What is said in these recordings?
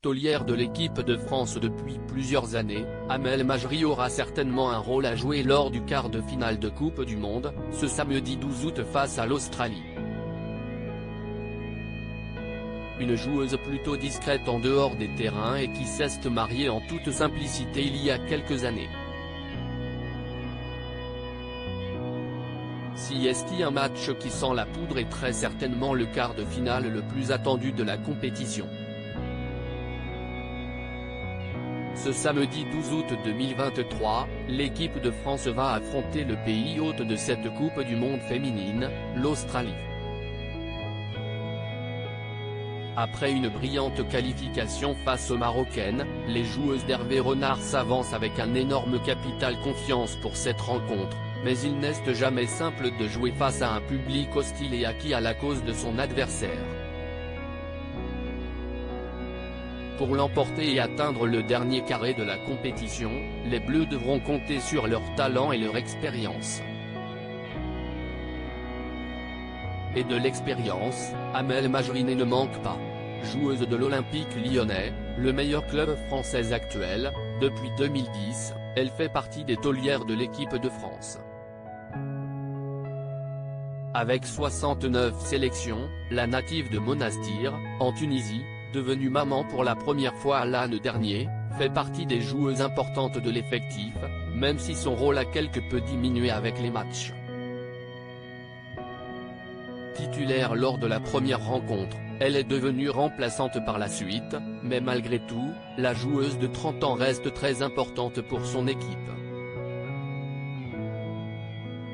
taulière de l'équipe de France depuis plusieurs années, Amel Majri aura certainement un rôle à jouer lors du quart de finale de Coupe du Monde, ce samedi 12 août face à l'Australie. Une joueuse plutôt discrète en dehors des terrains et qui s'est mariée en toute simplicité il y a quelques années. Si est un match qui sent la poudre est très certainement le quart de finale le plus attendu de la compétition. Ce samedi 12 août 2023, l'équipe de France va affronter le pays hôte de cette Coupe du Monde féminine, l'Australie. Après une brillante qualification face aux Marocaines, les joueuses d'Hervé Renard s'avancent avec un énorme capital confiance pour cette rencontre, mais il n'est jamais simple de jouer face à un public hostile et acquis à la cause de son adversaire. Pour l'emporter et atteindre le dernier carré de la compétition, les Bleus devront compter sur leur talent et leur expérience. Et de l'expérience, Amel Majri ne manque pas. Joueuse de l'Olympique lyonnais, le meilleur club français actuel, depuis 2010, elle fait partie des taulières de l'équipe de France. Avec 69 sélections, la native de Monastir, en Tunisie, devenue maman pour la première fois l'an dernier, fait partie des joueuses importantes de l'effectif, même si son rôle a quelque peu diminué avec les matchs. Titulaire lors de la première rencontre, elle est devenue remplaçante par la suite, mais malgré tout, la joueuse de 30 ans reste très importante pour son équipe.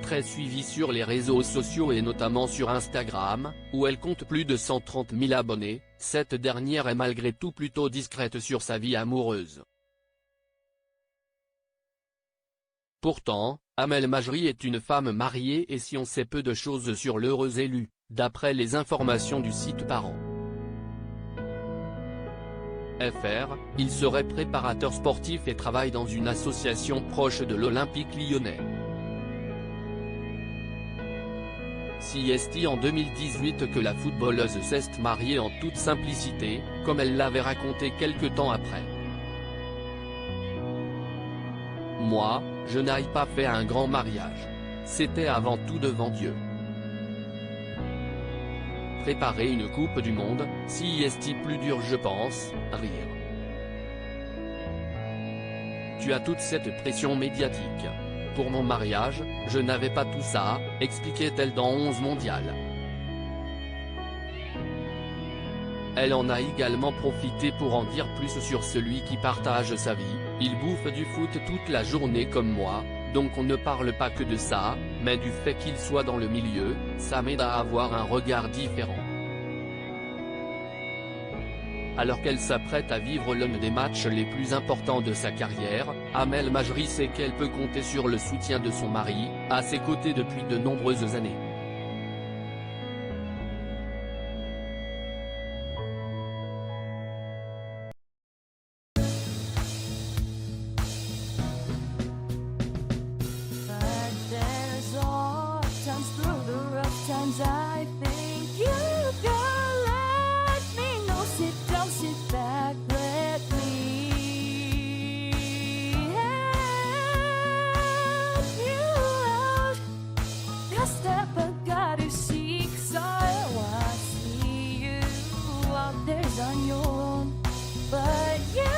Très suivie sur les réseaux sociaux et notamment sur Instagram, où elle compte plus de 130 000 abonnés, cette dernière est malgré tout plutôt discrète sur sa vie amoureuse. Pourtant, Amel Majri est une femme mariée et si on sait peu de choses sur l'heureuse élue, d'après les informations du site Parents. FR, il serait préparateur sportif et travaille dans une association proche de l'Olympique lyonnais. Si est en 2018 que la footballeuse s'est mariée en toute simplicité, comme elle l'avait raconté quelque temps après. Moi, je n'ai pas fait un grand mariage. C'était avant tout devant Dieu. Préparer une Coupe du Monde, si est plus dur je pense, rire. Tu as toute cette pression médiatique. Pour mon mariage, je n'avais pas tout ça, expliquait-elle dans 11 mondial. Elle en a également profité pour en dire plus sur celui qui partage sa vie, il bouffe du foot toute la journée comme moi, donc on ne parle pas que de ça, mais du fait qu'il soit dans le milieu, ça m'aide à avoir un regard différent. Alors qu'elle s'apprête à vivre l'un des matchs les plus importants de sa carrière, Amel Majri sait qu'elle peut compter sur le soutien de son mari, à ses côtés depuis de nombreuses années. On your own, but yeah.